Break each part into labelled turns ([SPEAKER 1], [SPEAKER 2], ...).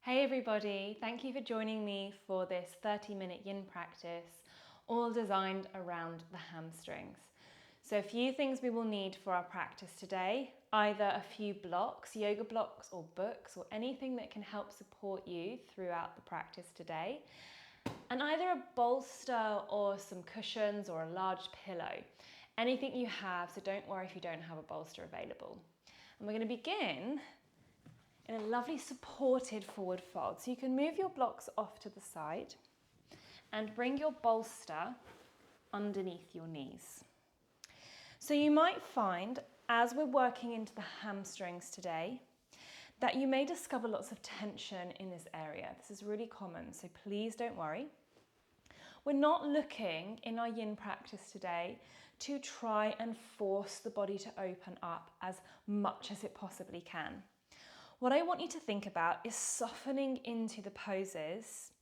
[SPEAKER 1] Hey everybody, thank you for joining me for this 30-minute yin practice, all designed around the hamstrings. So a few things we will need for our practice today, either a few blocks, yoga blocks or books, or anything that can help support you throughout the practice today, and either a bolster or some cushions or a large pillow. Anything you have, so don't worry if you don't have a bolster available. And we're going to begin in a lovely supported forward fold. So you can move your blocks off to the side and bring your bolster underneath your knees. So you might find, as we're working into the hamstrings today, that you may discover lots of tension in this area. This is really common, so please don't worry. We're not looking in our yin practice today to try and force the body to open up as much as it possibly can. What I want you to think about is softening into the poses,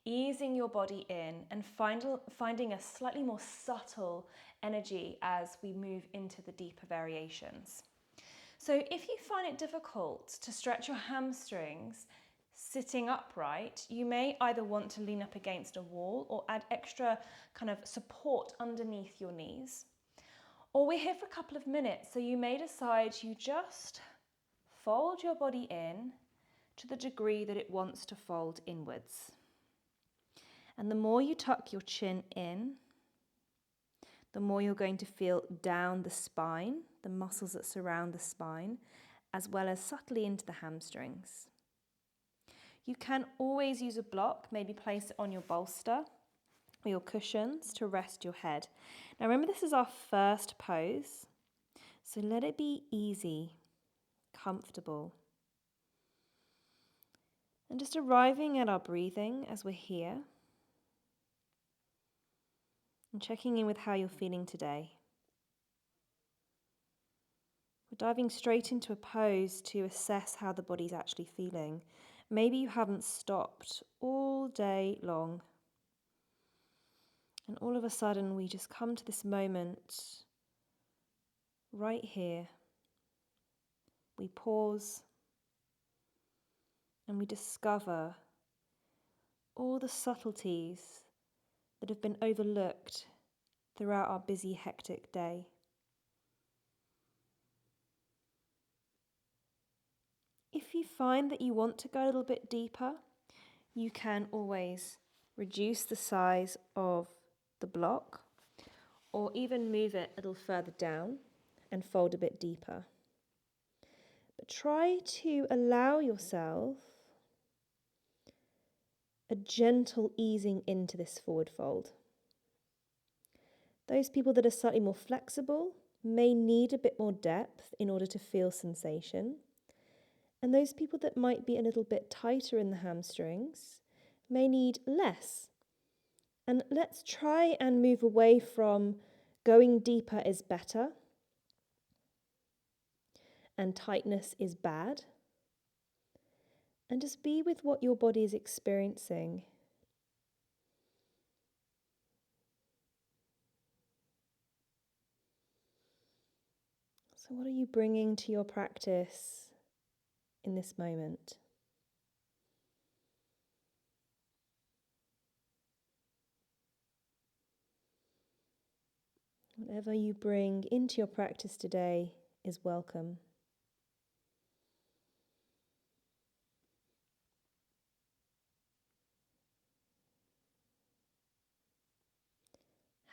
[SPEAKER 1] easing your body in and finding a slightly more subtle energy as we move into the deeper variations. So if you find it difficult to stretch your hamstrings sitting upright, you may either want to lean up against a wall or add extra kind of support underneath your knees. Or we're here for a couple of minutes, so you may decide you just fold your body in to the degree that it wants to fold inwards. And the more you tuck your chin in, the more you're going to feel down the spine, the muscles that surround the spine, as well as subtly into the hamstrings. You can always use a block, maybe place it on your bolster or your cushions to rest your head. Now remember, this is our first pose, so let it be easy, comfortable. And just arriving at our breathing as we're here and checking in with how you're feeling today. We're diving straight into a pose to assess how the body's actually feeling. Maybe you haven't stopped all day long. And all of a sudden we just come to this moment right here. We pause and we discover all the subtleties that have been overlooked throughout our busy, hectic day. If you find that you want to go a little bit deeper, you can always reduce the size of the block or even move it a little further down and fold a bit deeper. But try to allow yourself a gentle easing into this forward fold. Those people that are slightly more flexible may need a bit more depth in order to feel sensation. And those people that might be a little bit tighter in the hamstrings may need less. And let's try and move away from going deeper is better and tightness is bad. And just be with what your body is experiencing. So what are you bringing to your practice in this moment? Whatever you bring into your practice today is welcome.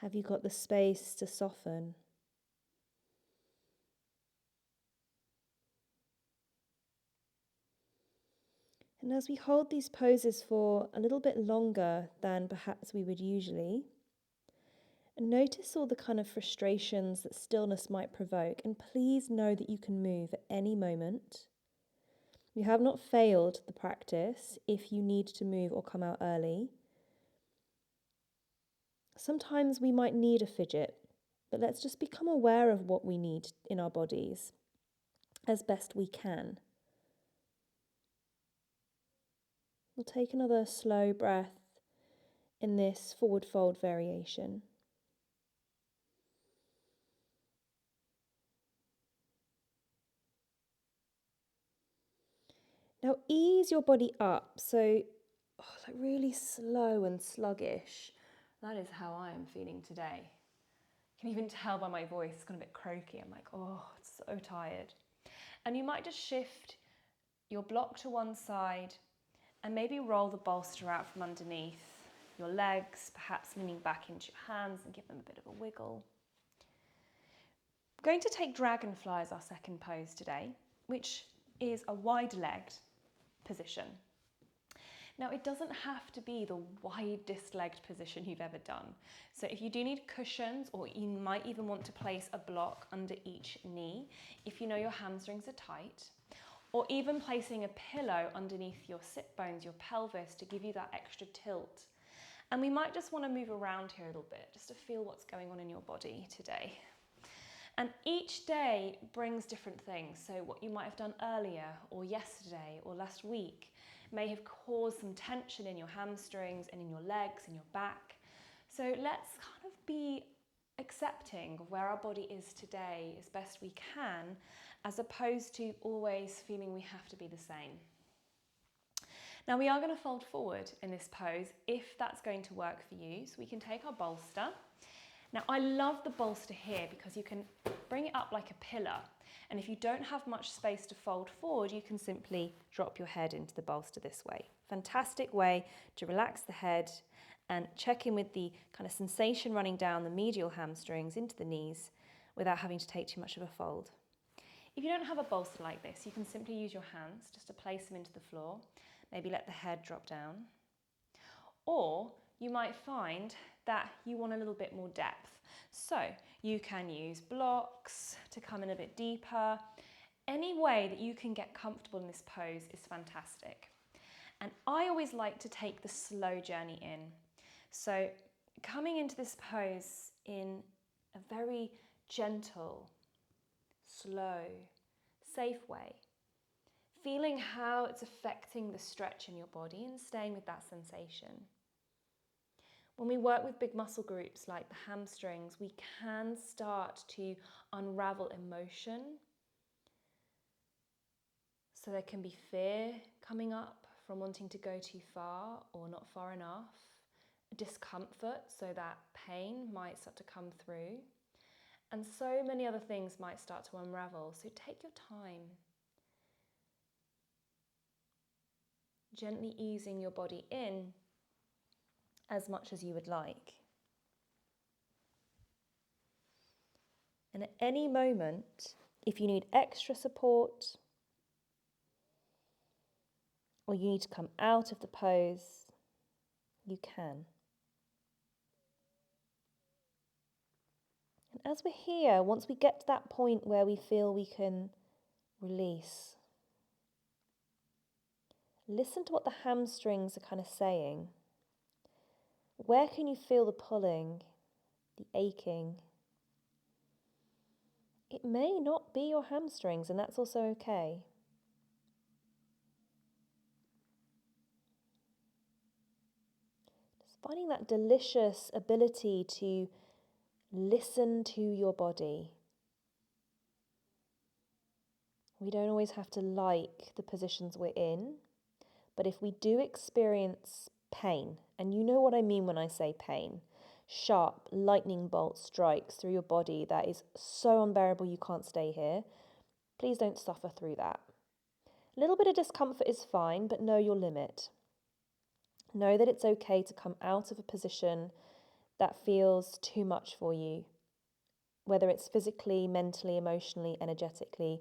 [SPEAKER 1] Have you got the space to soften? And as we hold these poses for a little bit longer than perhaps we would usually, notice all the kind of frustrations that stillness might provoke, and please know that you can move at any moment. You have not failed the practice if you need to move or come out early. Sometimes we might need a fidget, but let's just become aware of what we need in our bodies as best we can. We'll take another slow breath in this forward fold variation. Now ease your body up, so like really slow and sluggish. That is how I am feeling today. You can even tell by my voice, it's gone a bit croaky. I'm like, oh, so tired. And you might just shift your block to one side and maybe roll the bolster out from underneath your legs, perhaps leaning back into your hands and give them a bit of a wiggle. We're going to take dragonfly as our second pose today, which is a wide-legged position. Now, it doesn't have to be the widest legged position you've ever done. So if you do need cushions, or you might even want to place a block under each knee, if you know your hamstrings are tight, or even placing a pillow underneath your sit bones, your pelvis, to give you that extra tilt. And we might just want to move around here a little bit, just to feel what's going on in your body today. And each day brings different things. So what you might have done earlier, or yesterday, or last week, may have caused some tension in your hamstrings and in your legs and your back. So let's kind of be accepting of where our body is today as best we can, as opposed to always feeling we have to be the same. Now we are going to fold forward in this pose if that's going to work for you. So we can take our bolster. Now I love the bolster here because you can bring it up like a pillar. And if you don't have much space to fold forward, you can simply drop your head into the bolster this way. Fantastic way to relax the head and check in with the kind of sensation running down the medial hamstrings into the knees without having to take too much of a fold. If you don't have a bolster like this, you can simply use your hands just to place them into the floor. Maybe let the head drop down. Or you might find that you want a little bit more depth. So you can use blocks to come in a bit deeper. Any way that you can get comfortable in this pose is fantastic. And I always like to take the slow journey in. So coming into this pose in a very gentle, slow, safe way. Feeling how it's affecting the stretch in your body and staying with that sensation. When we work with big muscle groups like the hamstrings, we can start to unravel emotion. So there can be fear coming up from wanting to go too far or not far enough, discomfort, so that pain might start to come through, and so many other things might start to unravel. So take your time, gently easing your body in as much as you would like. And at any moment, if you need extra support or you need to come out of the pose, you can. And as we're here, once we get to that point where we feel we can release, listen to what the hamstrings are kind of saying. Where can you feel the pulling, the aching? It may not be your hamstrings, and that's also okay. Just finding that delicious ability to listen to your body. We don't always have to like the positions we're in, but if we do experience pain, and you know what I mean when I say pain, sharp lightning bolt strikes through your body that is so unbearable you can't stay here, please don't suffer through that. A little bit of discomfort is fine, but know your limit. Know that it's okay to come out of a position that feels too much for you, whether it's physically, mentally, emotionally, energetically.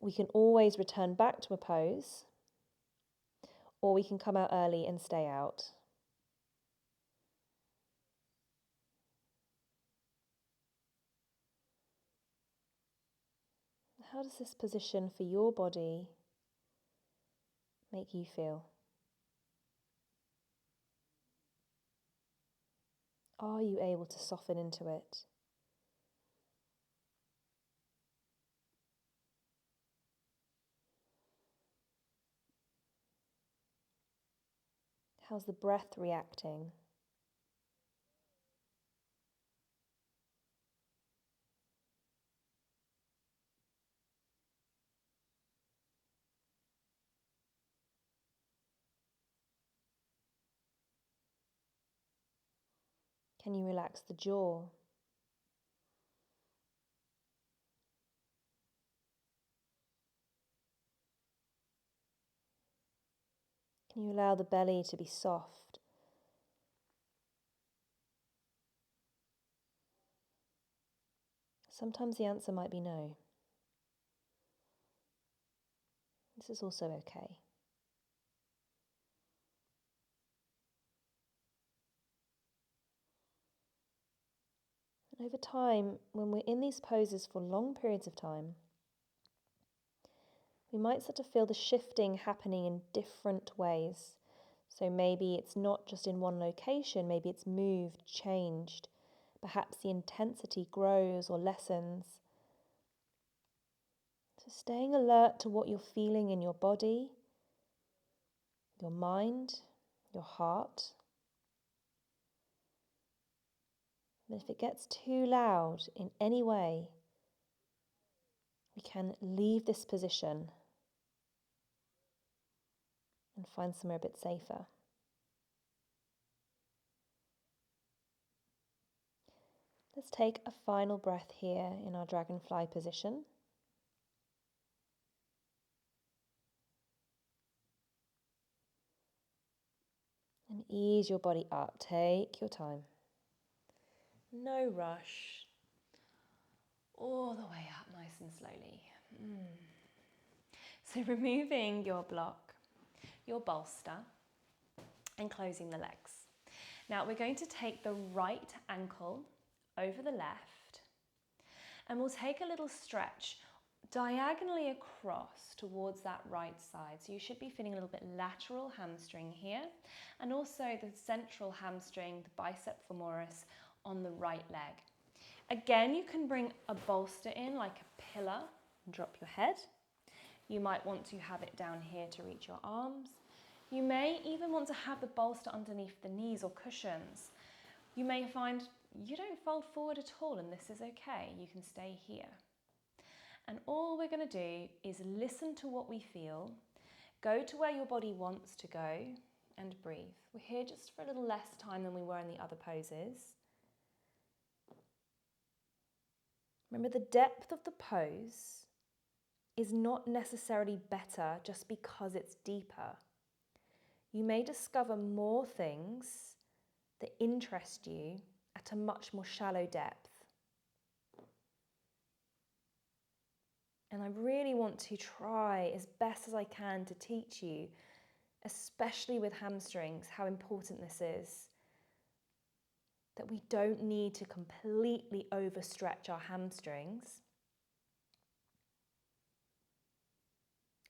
[SPEAKER 1] We can always return back to a pose, or we can come out early and stay out. How does this position for your body make you feel? Are you able to soften into it? How's the breath reacting?
[SPEAKER 2] Can you relax the jaw? Can you allow the belly to be soft? Sometimes the answer might be no. This is also okay. And over time, when we're in these poses for long periods of time, we might start to feel the shifting happening in different ways. So maybe it's not just in one location, maybe it's moved, changed. Perhaps the intensity grows or lessens. So staying alert to what you're feeling in your body, your mind, your heart. But if it gets too loud in any way, we can leave this position and find somewhere a bit safer. Let's take a final breath here in our dragonfly position. And ease your body up. Take your time. No rush. All the way up nice and slowly. So removing your block, your bolster, and closing the legs. Now we're going to take the right ankle over the left, and we'll take a little stretch diagonally across towards that right side. So you should be feeling a little bit lateral hamstring here, and also the central hamstring, the bicep femoris on the right leg. Again, you can bring a bolster in like a pillar and drop your head. You might want to have it down here to reach your arms. You may even want to have the bolster underneath the knees or cushions. You may find you don't fold forward at all, and this is okay. You can stay here. And all we're going to do is listen to what we feel, go to where your body wants to go, and breathe. We're here just for a little less time than we were in the other poses. Remember, the depth of the pose is not necessarily better just because it's deeper. You may discover more things that interest you at a much more shallow depth. And I really want to try as best as I can to teach you, especially with hamstrings, how important this is. That we don't need to completely overstretch our hamstrings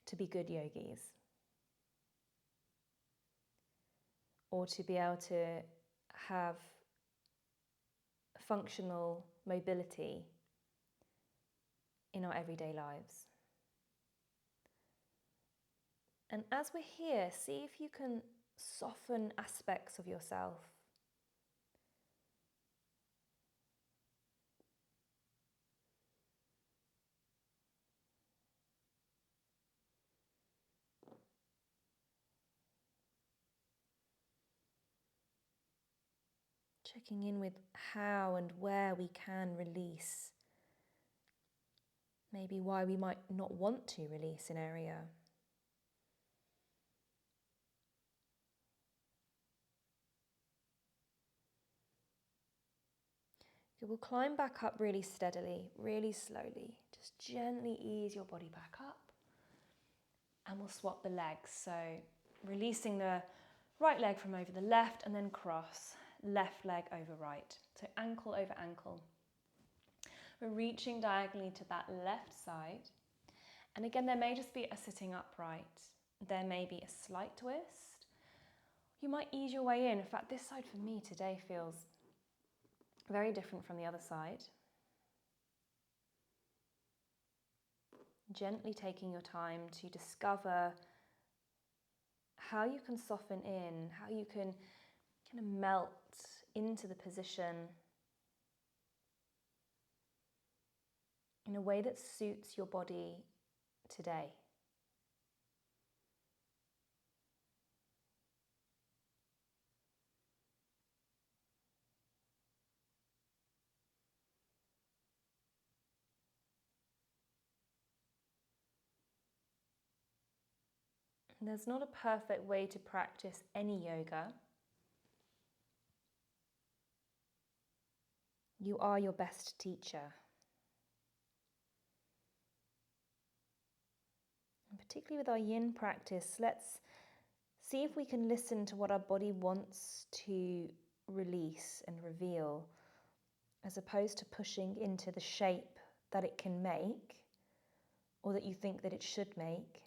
[SPEAKER 2] to be good yogis, or to be able to have functional mobility in our everyday lives. And as we're here, see if you can soften aspects of yourself. Checking in with how and where we can release. Maybe why we might not want to release an area. You will climb back up really steadily, really slowly. Just gently ease your body back up. And we'll swap the legs. So releasing the right leg from over the left and then cross. Left leg over right. So ankle over ankle. We're reaching diagonally to that left side. And again, there may just be a sitting upright. There may be a slight twist. You might ease your way in. In fact, this side for me today feels very different from the other side. Gently taking your time to discover how you can soften in, how you can kind of melt into the position in a way that suits your body today. There's not a perfect way to practice any yoga. You are your best teacher. And particularly with our yin practice, let's see if we can listen to what our body wants to release and reveal, as opposed to pushing into the shape that it can make or that you think that it should make.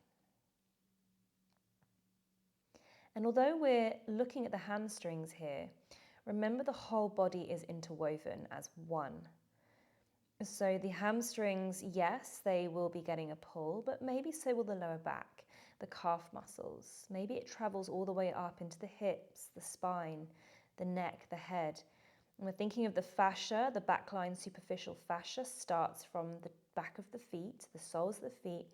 [SPEAKER 2] And although we're looking at the hamstrings here, remember the whole body is interwoven as one. So the hamstrings, yes, they will be getting a pull, but maybe so will the lower back, the calf muscles. Maybe it travels all the way up into the hips, the spine, the neck, the head. And we're thinking of the fascia, the backline superficial fascia starts from the back of the feet, the soles of the feet,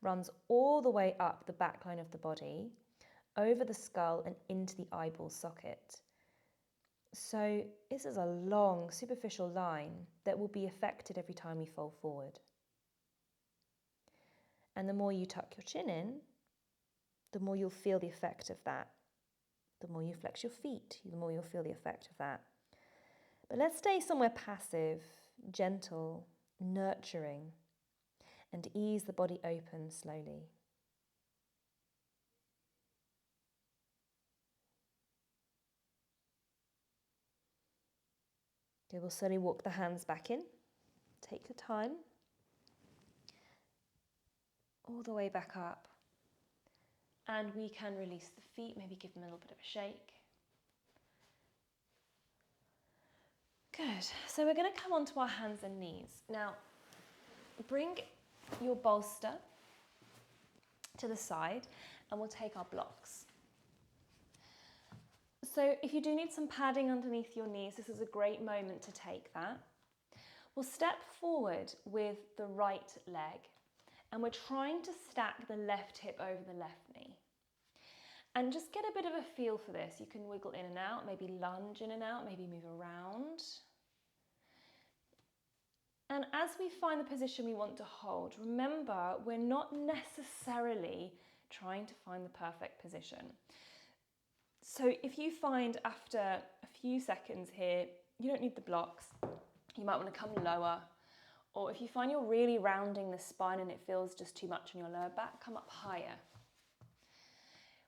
[SPEAKER 2] runs all the way up the backline of the body, over the skull and into the eyeball socket. So this is a long superficial line that will be affected every time we fold forward. And the more you tuck your chin in, the more you'll feel the effect of that. The more you flex your feet, the more you'll feel the effect of that. But let's stay somewhere passive, gentle, nurturing, and ease the body open slowly. Okay, we'll slowly walk the hands back in. Take your time. All the way back up. And we can release the feet, maybe give them a little bit of a shake. Good. So we're going to come onto our hands and knees. Now, bring your bolster to the side and we'll take our blocks. So if you do need some padding underneath your knees, this is a great moment to take that. We'll step forward with the right leg and we're trying to stack the left hip over the left knee. And just get a bit of a feel for this. You can wiggle in and out, maybe lunge in and out, maybe move around. And as we find the position we want to hold, remember, we're not necessarily trying to find the perfect position. So if you find after a few seconds here, you don't need the blocks, you might want to come lower. Or if you find you're really rounding the spine and it feels just too much on your lower back, come up higher.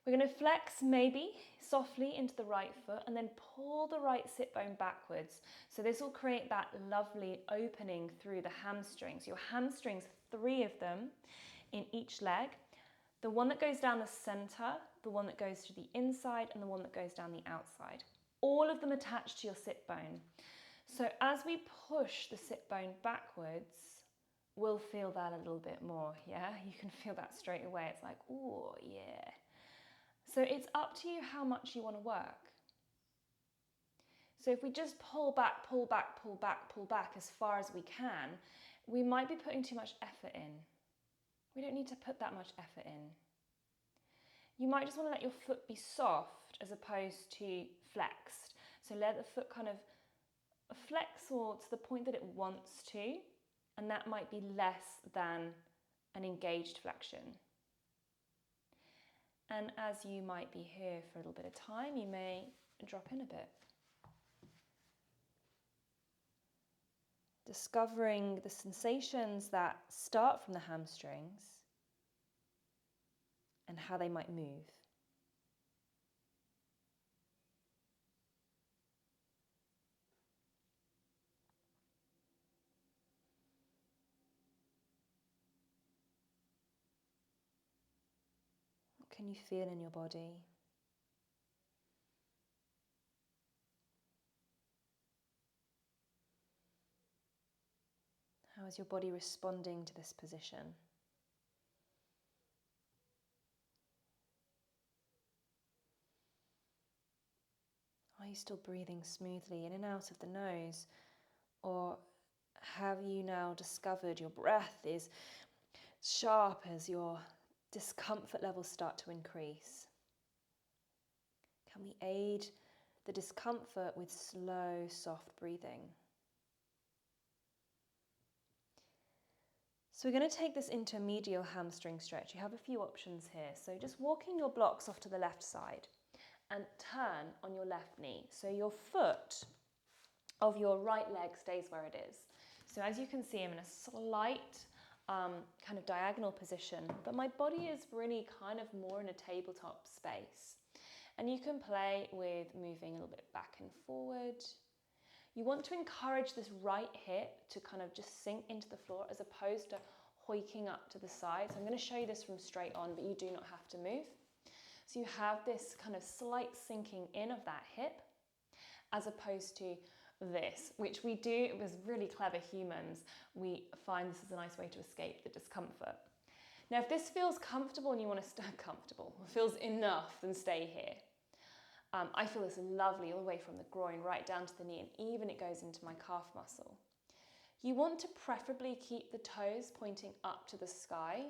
[SPEAKER 2] We're going to flex maybe softly into the right foot and then pull the right sit bone backwards. So this will create that lovely opening through the hamstrings. Your hamstrings, 3 of them in each leg. The one that goes down the center, the one that goes to the inside, and the one that goes down the outside. All of them attached to your sit bone. So as we push the sit bone backwards, we'll feel that a little bit more, yeah? You can feel that straight away. It's like, oh, yeah. So it's up to you how much you want to work. So if we just pull back, pull back, pull back, pull back as far as we can, we might be putting too much effort in. We don't need to put that much effort in. You might just want to let your foot be soft as opposed to flexed. So let the foot kind of flex or to the point that it wants to, and that might be less than an engaged flexion. And as you might be here for a little bit of time, you may drop in a bit. Discovering the sensations that start from the hamstrings and how they might move. What can you feel in your body? How is your body responding to this position? Are you still breathing smoothly in and out of the nose? Or have you now discovered your breath is sharp as your discomfort levels start to increase? Can we aid the discomfort with slow, soft breathing? So we're going to take this into a medial hamstring stretch. You have a few options here. So just walking your blocks off to the left side and turn on your left knee. So your foot of your right leg stays where it is. So as you can see, I'm in a slight kind of diagonal position, but my body is really kind of more in a tabletop space. And you can play with moving a little bit back and forward. You want to encourage this right hip to kind of just sink into the floor as opposed to hoiking up to the side. So I'm going to show you this from straight on, but you do not have to move. So you have this kind of slight sinking in of that hip as opposed to this, which we do with really clever humans. We find this is a nice way to escape the discomfort. Now, if this feels comfortable and you want to stay comfortable, feels enough, then stay here. I feel this lovely all the way from the groin right down to the knee, and even it goes into my calf muscle. You want to preferably keep the toes pointing up to the sky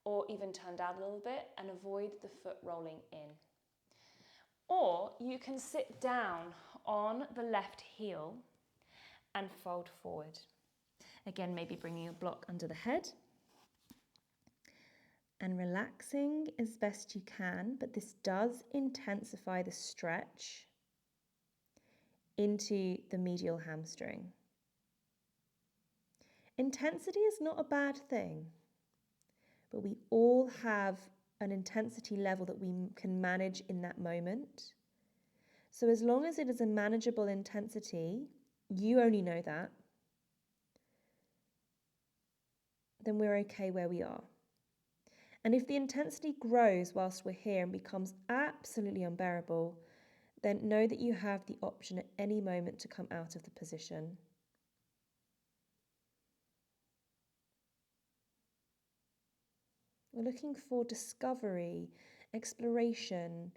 [SPEAKER 2] or even turned out a little bit and avoid the foot rolling in. Or you can sit down on the left heel and fold forward. Again, maybe bringing a block under the head and relaxing as best you can, but this does intensify the stretch into the medial hamstring. Intensity is not a bad thing, but we all have an intensity level that we can manage in that moment. So as long as it is a manageable intensity, you only know that, then we're okay where we are. And if the intensity grows whilst we're here and becomes absolutely unbearable, then know that you have the option at any moment to come out of the position. We're looking for discovery, exploration,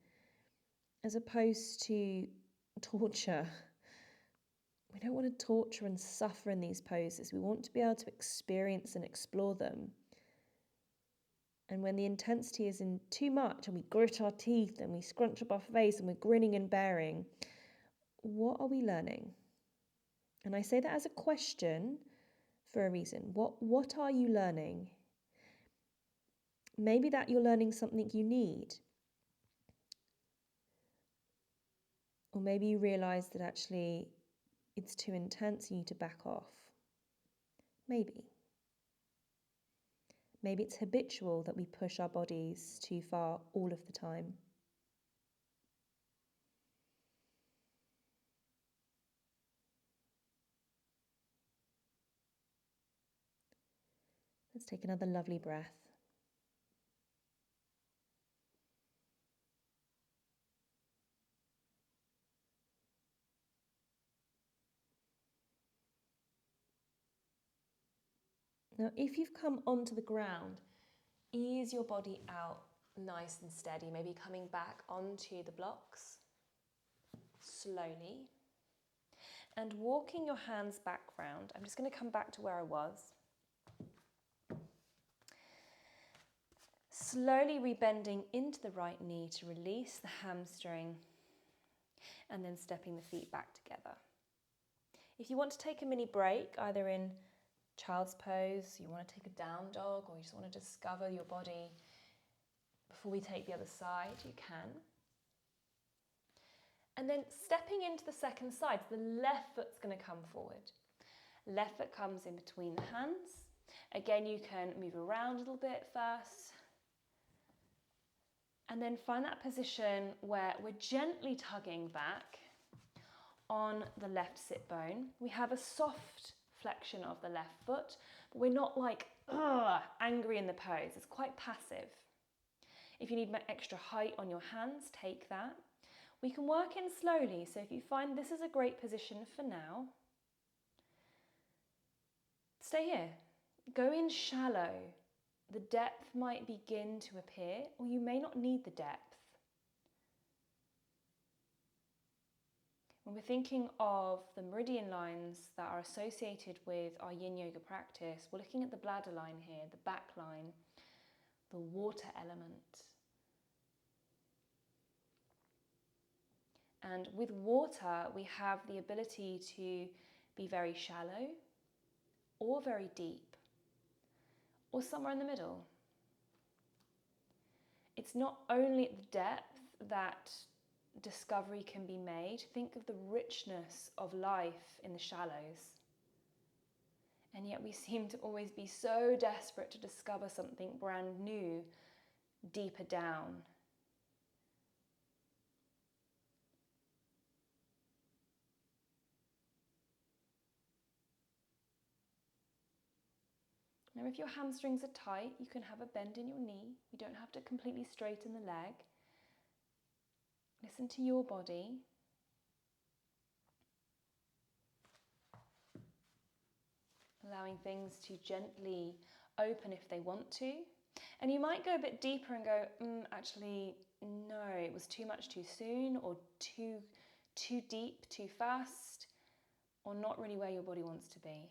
[SPEAKER 2] as opposed to torture. We don't want to torture and suffer in these poses. We want to be able to experience and explore them. And when the intensity is in too much and we grit our teeth and we scrunch up our face and we're grinning and bearing, what are we learning? And I say that as a question for a reason. What are you learning? Maybe that you're learning something you need. Or maybe you realise that actually it's too intense, you need to back off. Maybe. Maybe it's habitual that we push our bodies too far all of the time. Let's take another lovely breath. Now, if you've come onto the ground, ease your body out nice and steady, maybe coming back onto the blocks slowly and walking your hands back round. I'm just going to come back to where I was. Slowly rebending into the right knee to release the hamstring and then stepping the feet back together. If you want to take a mini break, either in child's pose, you want to take a down dog, or you just want to discover your body before we take the other side, you can. And then stepping into the second side, the left foot's going to come forward. Left foot comes in between the hands. Again, you can move around a little bit first. And then find that position where we're gently tugging back on the left sit bone. We have a soft flexion of the left foot, but we're not like angry in the pose. It's quite passive. If you need extra height on your hands, take that. We can work in slowly, so if you find this is a great position for now, stay here. Go in shallow. The depth might begin to appear, or you may not need the depth. When we're thinking of the meridian lines that are associated with our Yin Yoga practice, we're looking at the bladder line here, the back line, the water element. And with water, we have the ability to be very shallow or very deep.
[SPEAKER 1] or somewhere in the middle. It's not only at the depth that discovery can be made. Think of the richness of life in the shallows. And yet we seem to always be so desperate to discover something brand new deeper down. Now, if your hamstrings are tight, you can have a bend in your knee. You don't have to completely straighten the leg. Listen to your body. Allowing things to gently open if they want to. And you might go a bit deeper and go, actually, no, it was too much too soon, or too deep, too fast, or not really where your body wants to be.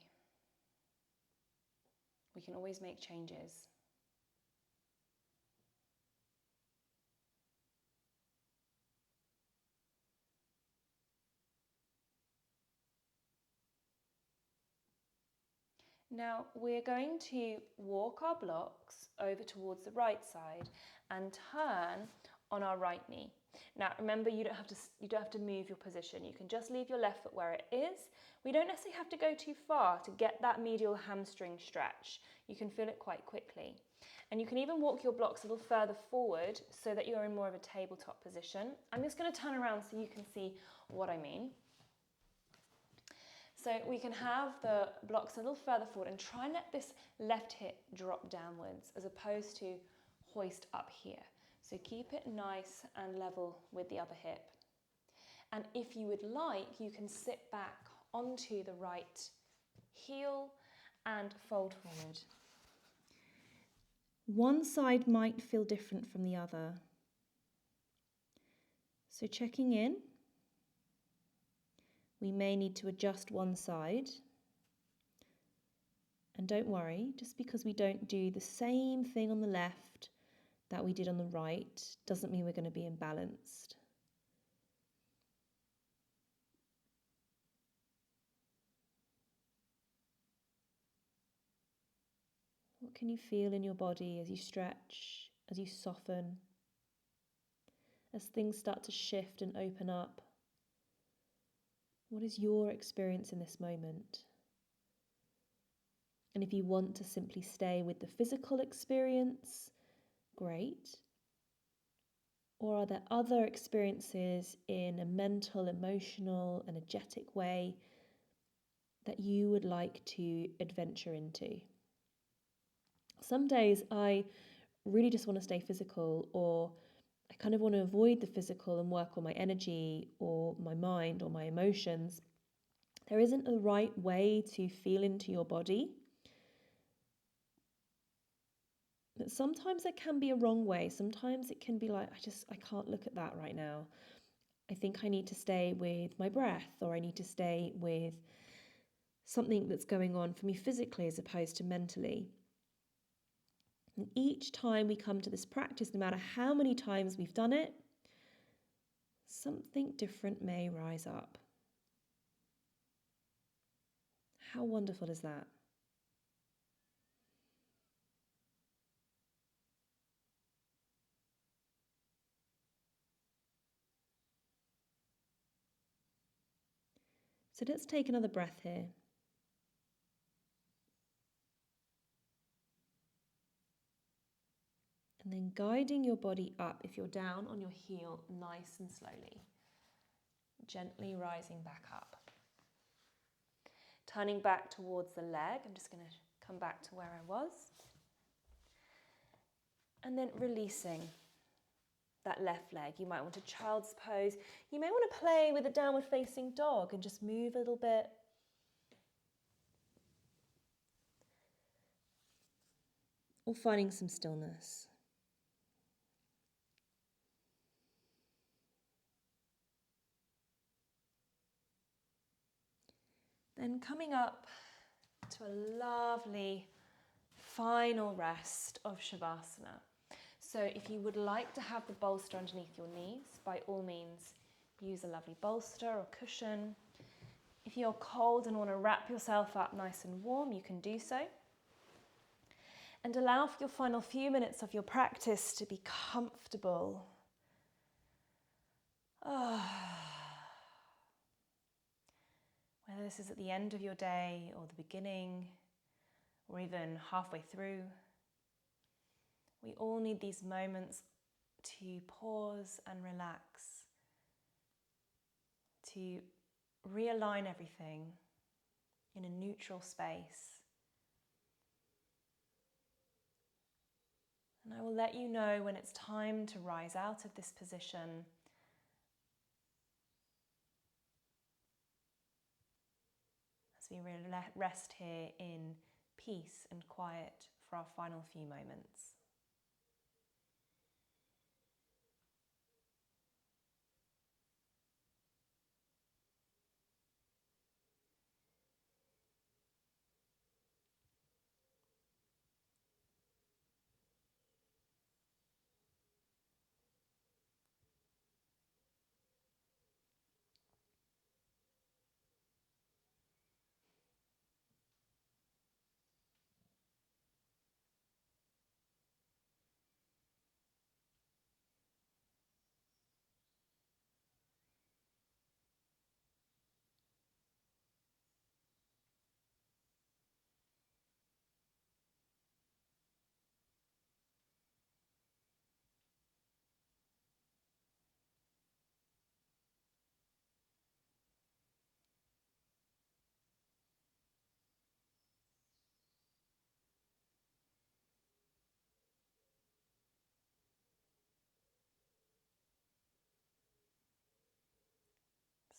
[SPEAKER 1] We can always make changes. Now we're going to walk our blocks over towards the right side and turn on our right knee. Now remember, you don't have to move your position. You can just leave your left foot where it is. We don't necessarily have to go too far to get that medial hamstring stretch. You can feel it quite quickly. And you can even walk your blocks a little further forward so that you're in more of a tabletop position. I'm just going to turn around so you can see what I mean. So we can have the blocks a little further forward and try and let this left hip drop downwards as opposed to hoist up here. So keep it nice and level with the other hip. And if you would like, you can sit back onto the right heel and fold forward. One side might feel different from the other. So checking in. We may need to adjust one side. And don't worry, just because we don't do the same thing on the left that we did on the right doesn't mean we're going to be imbalanced. What can you feel in your body as you stretch, as you soften, as things start to shift and open up? What is your experience in this moment? And if you want to simply stay with the physical experience, great. Or are there other experiences in a mental, emotional, energetic way that you would like to adventure into? Some days I really just want to stay physical, or I kind of want to avoid the physical and work on my energy or my mind or my emotions. There isn't a right way to feel into your body. But sometimes there can be a wrong way. Sometimes it can be like, I can't look at that right now. I think I need to stay with my breath, or I need to stay with something that's going on for me physically as opposed to mentally. And each time we come to this practice, no matter how many times we've done it, something different may rise up. How wonderful is that? So let's take another breath here. And then guiding your body up, if you're down on your heel, nice and slowly. Gently rising back up. Turning back towards the leg, I'm just going to come back to where I was. And then releasing that left leg. You might want a child's pose. You may want to play with a downward facing dog and just move a little bit. Or finding some stillness. Then coming up to a lovely final rest of Shavasana. So if you would like to have the bolster underneath your knees, by all means, use a lovely bolster or cushion. If you're cold and want to wrap yourself up nice and warm, you can do so.
[SPEAKER 2] And allow for your final few minutes of your practice to be comfortable. Whether this is at the end of your day or the beginning or even halfway through, we all need these moments to pause and relax, to realign everything in a neutral space. And I will let you know when it's time to rise out of this position. As we rest here in peace and quiet for our final few moments.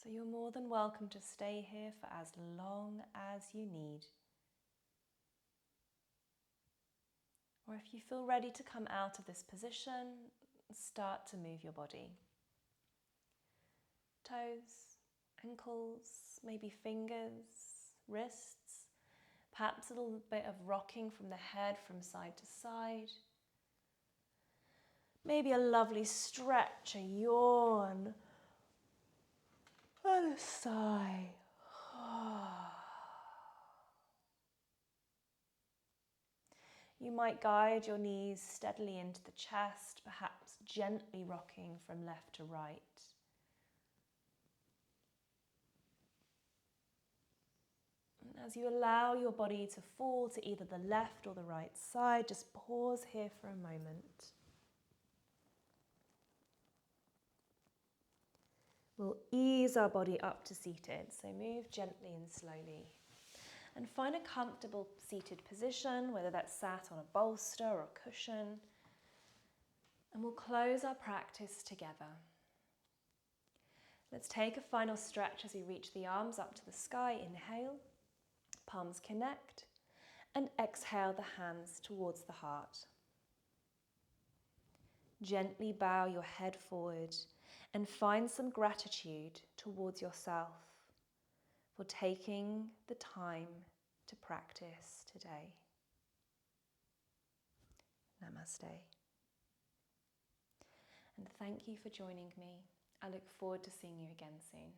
[SPEAKER 2] So you're more than welcome to stay here for as long as you need. Or if you feel ready to come out of this position, start to move your body. Toes, ankles, maybe fingers, wrists, perhaps a little bit of rocking from the head from side to side. Maybe a lovely stretch, a yawn, and a sigh. You might guide your knees steadily into the chest, perhaps gently rocking from left to right. And as you allow your body to fall to either the left or the right side, just pause here for a moment. We'll ease our body up to seated, so move gently and slowly. And find a comfortable seated position, whether that's sat on a bolster or a cushion. And we'll close our practice together. Let's take a final stretch as we reach the arms up to the sky. Inhale, palms connect, and exhale the hands towards the heart. Gently bow your head forward and find some gratitude towards yourself for taking the time to practice today. Namaste. And thank you for joining me. I look forward to seeing you again soon.